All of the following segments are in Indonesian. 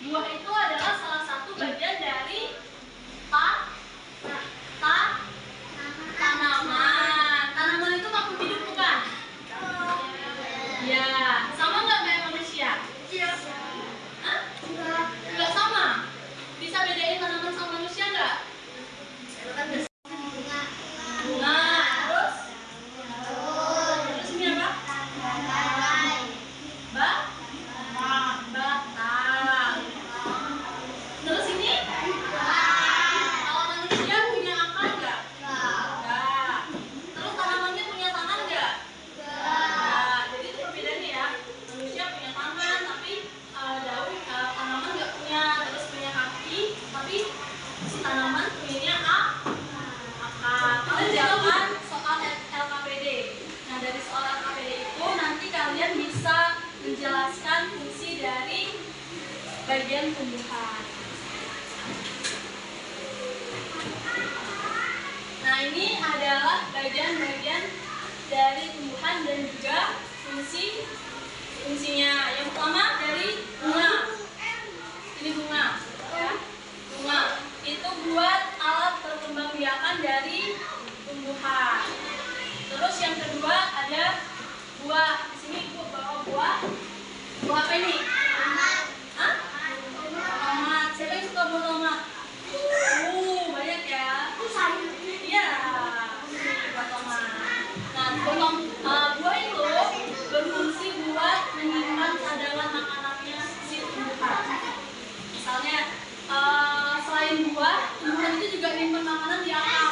Buah itu adalah salah satu bagian dari tanaman. Tanaman itu makhluk hidup bukan? Ya, sama nggak kayak manusia? Hah? Nggak sama. Bisa bedain tanaman sama manusia nggak? Bunga. Terus ini apa? Batang. Terus ini? Kalau manusia punya akar nggak? Nggak. Terus tanamannya punya tangan nggak? Nggak. Jadi itu perbedaannya ya. Manusia punya tangan, tapi tanaman nggak punya. Terus punya kaki, tapi si tanaman punya akar. Kalian jawab soal LKPD. Nah, dari soal LKPD itu nanti kalian bisa menjelaskan fungsi dari bagian tumbuhan. Nah, ini adalah bagian-bagian dari tumbuhan dan juga fungsinya. Yang pertama dari bunga. Ini bunga, ya. Bunga itu buat alat perkembangbiakan dari tumbuhan. Terus yang kedua ada buah. Di sini ibu bawa buah. Buah apa ini? Hah? Tomat. Siapa yang suka buah tomat? Banyak ya. Iya. Buah tomat. Nah, buah itu berfungsi buat menyimpan cadangan makanannya si tumbuhan. Misalnya, selain buah, tumbuhan itu juga menyimpan makanan di akar.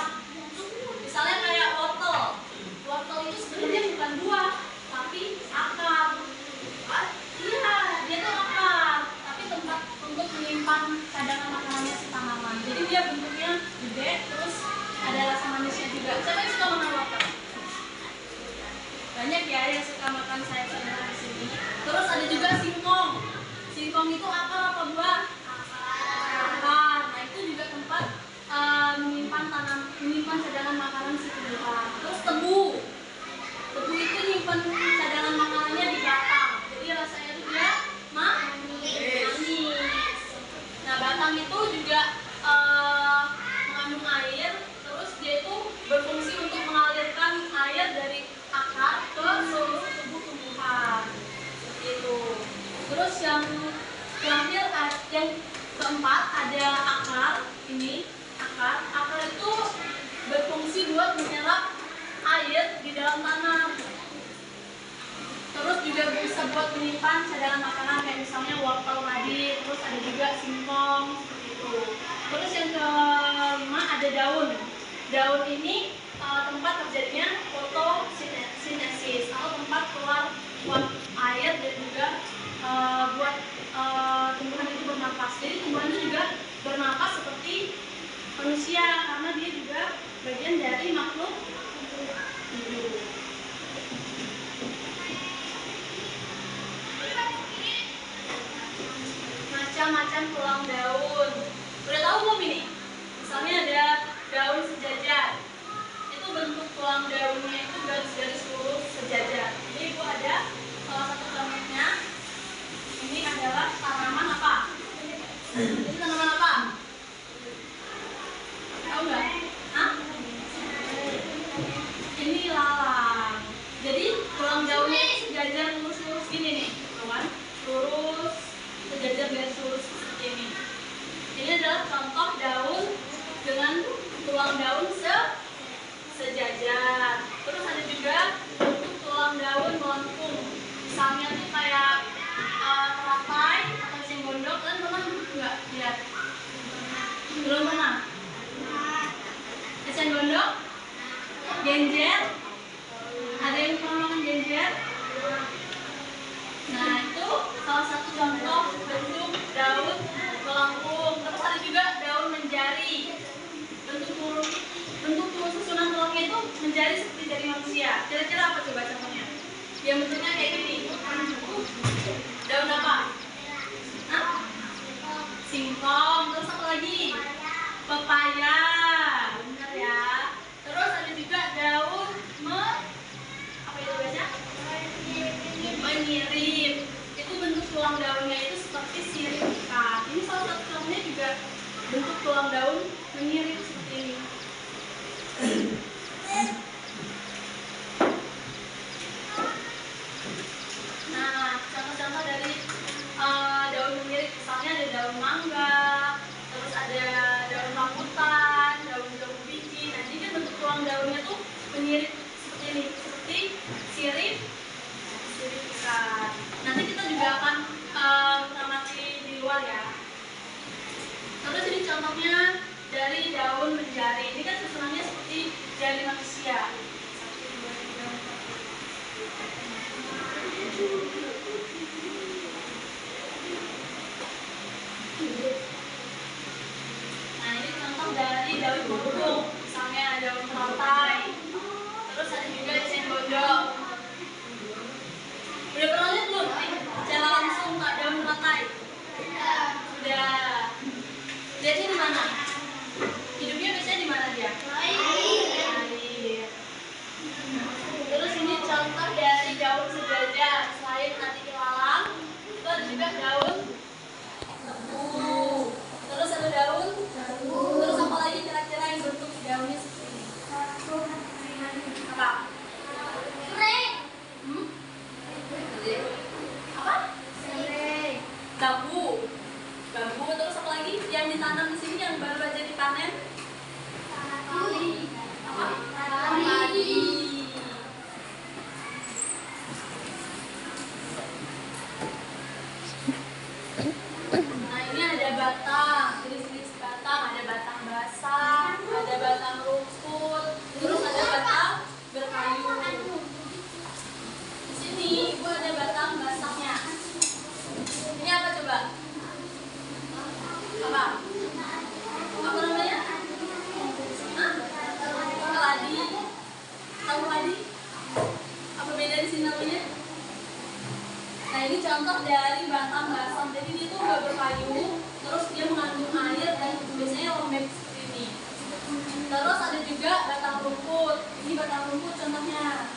Misalnya kayak wortel. Wortel itu sebenarnya bukan buah, tapi akar. Iya, dia tuh akar, tapi tempat untuk menyimpan cadangan makanannya si tanaman. Jadi dia bentuknya gede, terus ada rasa manisnya juga. Siapa yang suka makan wortel? Banyak ya yang suka makan sayur-sayuran di sini. Terus ada juga singkong. Singkong itu akar apa buah? Akar. Nah, itu juga tempat menyimpan cadangan makanan si tumbuhan. Terus tebu. Tebu itu nyimpan cadangan makanannya di batang. Jadi rasanya itu dia manis. Nah, batang itu juga mengandung air. Terus dia itu berfungsi untuk mengalirkan air dari akar ke seluruh tubuh tumbuhan. Seperti itu. Terus yang terakhir, yang keempat ada akar. Ini akar. Akar itu berfungsi buat menyerap air di dalam tanah. Terus juga bisa buat menyimpan cadangan makanan kayak misalnya wortel tadi. Terus ada juga singkong seperti itu. Terus yang kelima ada daun. Daun ini tempat terjadinya fotosintesis atau tempat keluar air dan juga buat tumbuhan itu bernapas. Jadi tumbuhan itu juga bernapas seperti manusia karena dia juga bagian dari makhluk hidup. Macam-macam tulang daun. Udah tahu belum ini? Misalnya ada daun sejajar. Itu bentuk tulang daunnya itu garis-garis lurus sejajar. Jadi itu ada salah satu contohnya. Ini adalah tanaman apa? Ini tanaman apa? Tahu nggak? Hah? Ini lalang. Jadi tulang daunnya sejajar lurus-lurus gini nih, teman. Lurus, sejajar garis lurus seperti ini. Ini adalah contoh daun dengan tulang daun sejajar. Terus ada juga bentuk tulang daun melengkung. Misalnya tuh kayak teratai atau eceng gondok. Kalian pernah nggak lihat? Belum pernah? Eceng gondok? Genjer? Ada yang pernah makan genjer? Nah, itu salah satu contoh bentuk daun melengkung. Terus ada juga daun menjari. Bentuk susunan tulangnya itu menjari seperti dari manusia. Kira-kira apa coba contohnya? Yang bentuknya kayak gini. Daun apa? Hah? Singkong. Terus apa lagi? Pepaya. Benar ya. Terus ada juga daun apa itu baca? Menyirim. Itu bentuk tulang daunnya itu seperti sirip ikan. daun mangga, terus ada daun rambutan, daun biji. Nanti kan bentuk tulang daunnya tuh mirip seperti ini, seperti sirip ikan. Nanti kita juga akan mengamati di luar ya. Terus ini contohnya dari daun menjari. Ini kan susunannya seperti jari manusia. Nah, ini contoh dari daun burung. Misalnya daun teratai. Terus ada juga eceng gondok. Udah pernah lihat belum? Secara langsung Kak daun teratai? Sudah. Lihatnya di mana? Hidupnya biasanya di mana dia? Air. Terus ini contoh dari daun sejadah. Selain nanti ilalang, itu ada juga daun tebu. Terus ada daun. Terus apa lagi kira-kira yang bentuk daunnya seperti ini? Apa? Apa? Bambu. Bambu. Terus apa lagi yang ditanam di sini yang baru aja dipanen? Apa? Padi. Nah, ini ada batang, jenis-jenis batang, ada batang basah, ada batang rumput, terus ada batang berkayu. Di sini ibu ada batang basahnya. Ini apa coba? Apa? Apa namanya? Hah? Keladi. Tahu keladi? Apa beda di sini namanya? Nah, ini contoh dari batang basah. Jadi dia tuh nggak berkayu, terus dia mengandung air dan biasanya lembek seperti ini. Terus ada juga batang rumput. Ini batang rumput contohnya.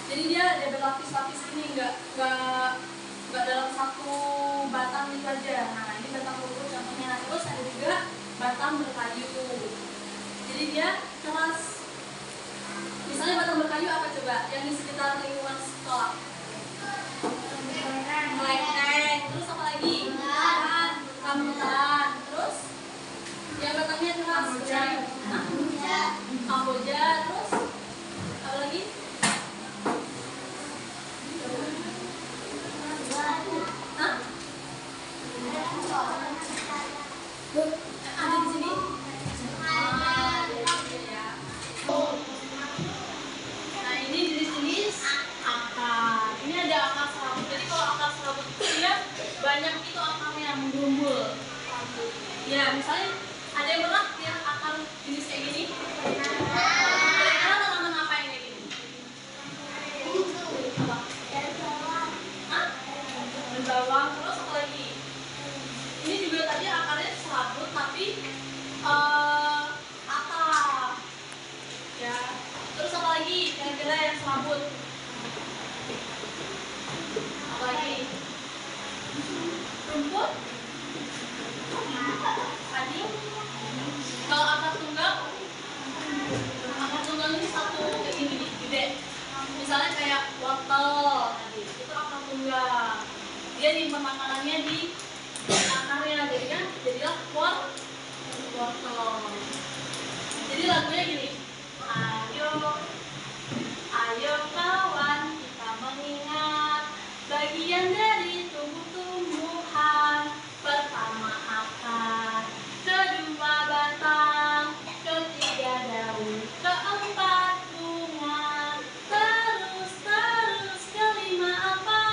Jadi dia ada berlapis-lapis ini, nggak dalam satu batang itu aja. Nah, ini batang rumput contohnya. Terus ada juga batang berkayu. Jadi dia keras. Misalnya batang berkayu apa coba? Yang di sekitar lingkungan sekolah. Melengkeng. Terus apa lagi? Rambutan. Terus yang batangnya keras. Kamboja. Terus apa lagi? Hah? Ada di sini? Nah, ini jenis-jenis akar. Ini ada akar serabut. Jadi kalau akar serabut itu dia banyak itu akarnya menggerumbul. Ya, misalnya ada yang pernah lihat akar jenis kayak gini? Kira-kira tanaman apa yang kayak gini? Apa? Hah? Daun bawang. Terus apa lagi? Ini juga tadi akarnya serabut tapi akar. Ya. Terus apa lagi? Kira-kira yang serabut? Apa lagi? Rumput? Padi? Kalau akar tunggal ini satu kayak gini, gede. Misalnya kayak wortel tadi, itu akar tunggal. Dia nyimpan makanannya di akarnya, jadilah wortel. Jadi lagunya gini. Ayo kawan, kita mengingat bagian dari tumbuh-tumbuhan. Pertama akar, kedua batang, ketiga daun, keempat bunga, terus kelima apa?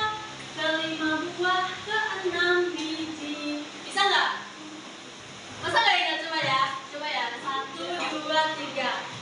Kelima buah, keenam biji. Bisa nggak? Masa nggak ingat? Coba ya. 1, 2, 3.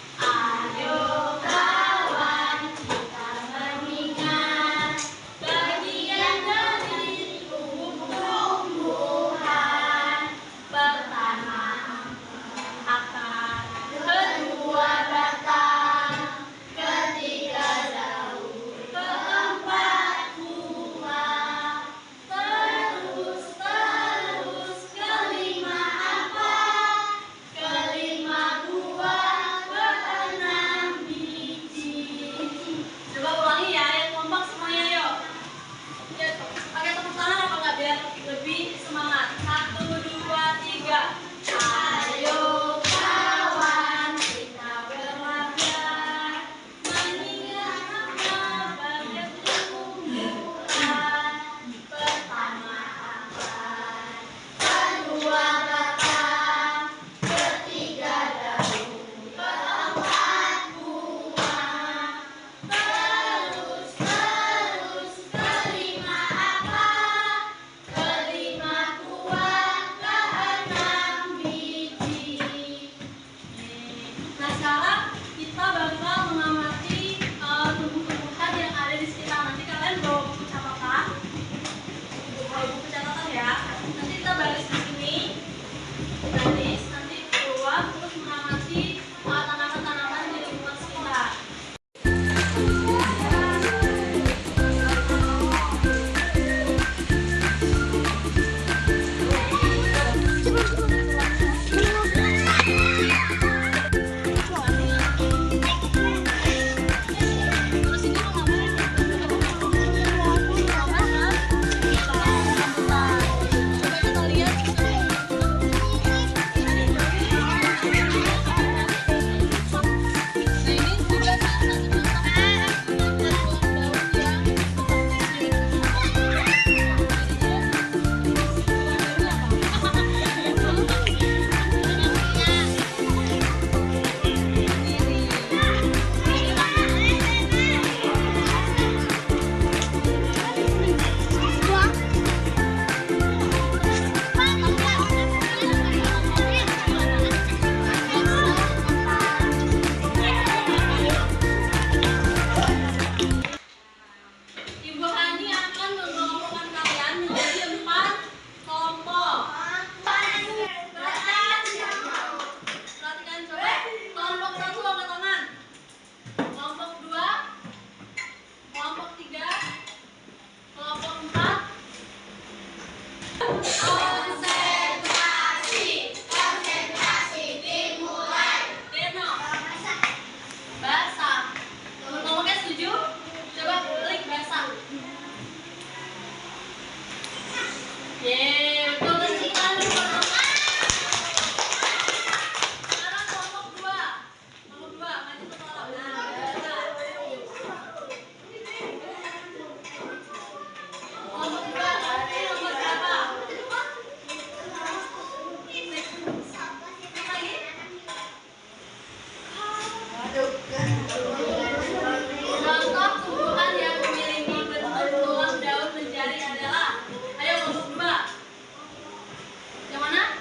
Konsentrasi dimulai. Deno. Basah. Ngomongnya setuju? Coba klik basah. Yeay, betul sekali. Sekarang kelompok 2. Kelompok 2, maju ke kolom. Nah, kelompok 2, tadi nomor berapa? Lagi? Contoh tumbuhan yang memiliki bentuk tulang daun menjadi adalah. Ayo kelompok 2. Yang mana?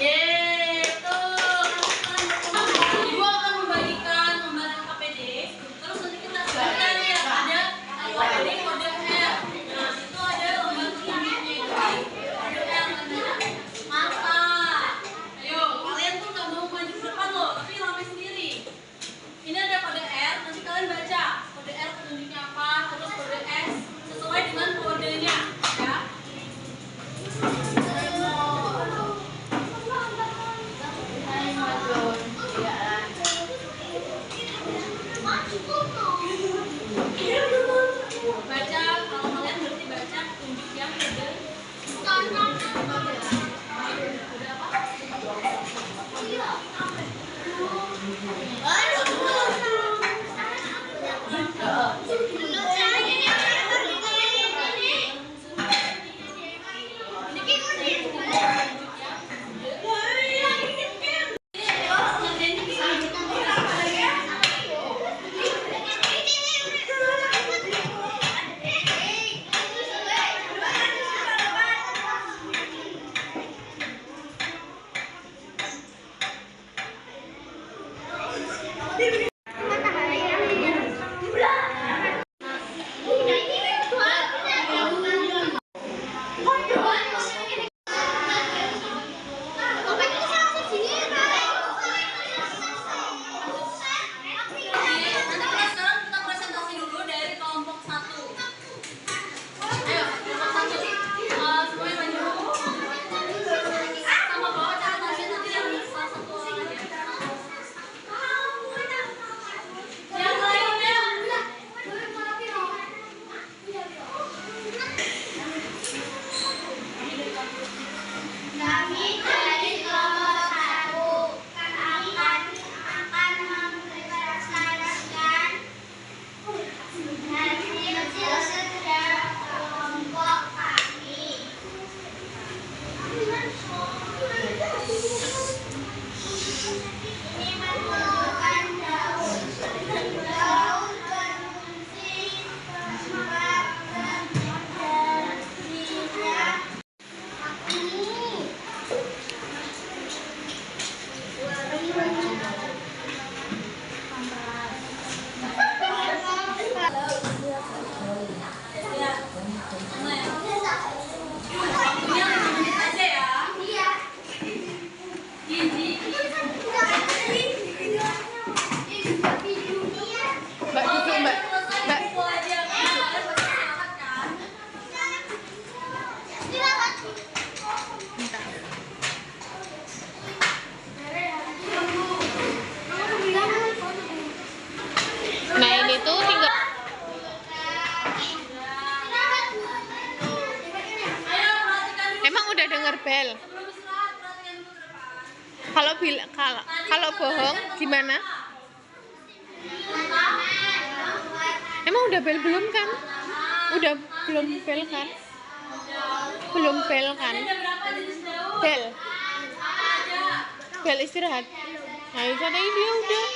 Yeay, betul. Ibu akan membagikan lembaran KPD. Terus nanti kita sebutkan ya ada KPD kode R. Nah, itu ada lembar tunjuknya itu. Kode R namanya mata. Ayo, kalian tuh nggak mau maju ke depan loh, tapi rame sendiri. Ini ada kode R, nanti kalian baca kode R petunjuknya apa, terus kode S sesuai dengan kodenya, ya. Baca, kalau kalian berarti baca petunjuk yang kode. Kode apa? bel. Kalau bohong gimana? Emang udah bel belum kan? Udah belum bel kan? Belum bel kan? Bel. Bel istirahat. Nah, itu dia udah.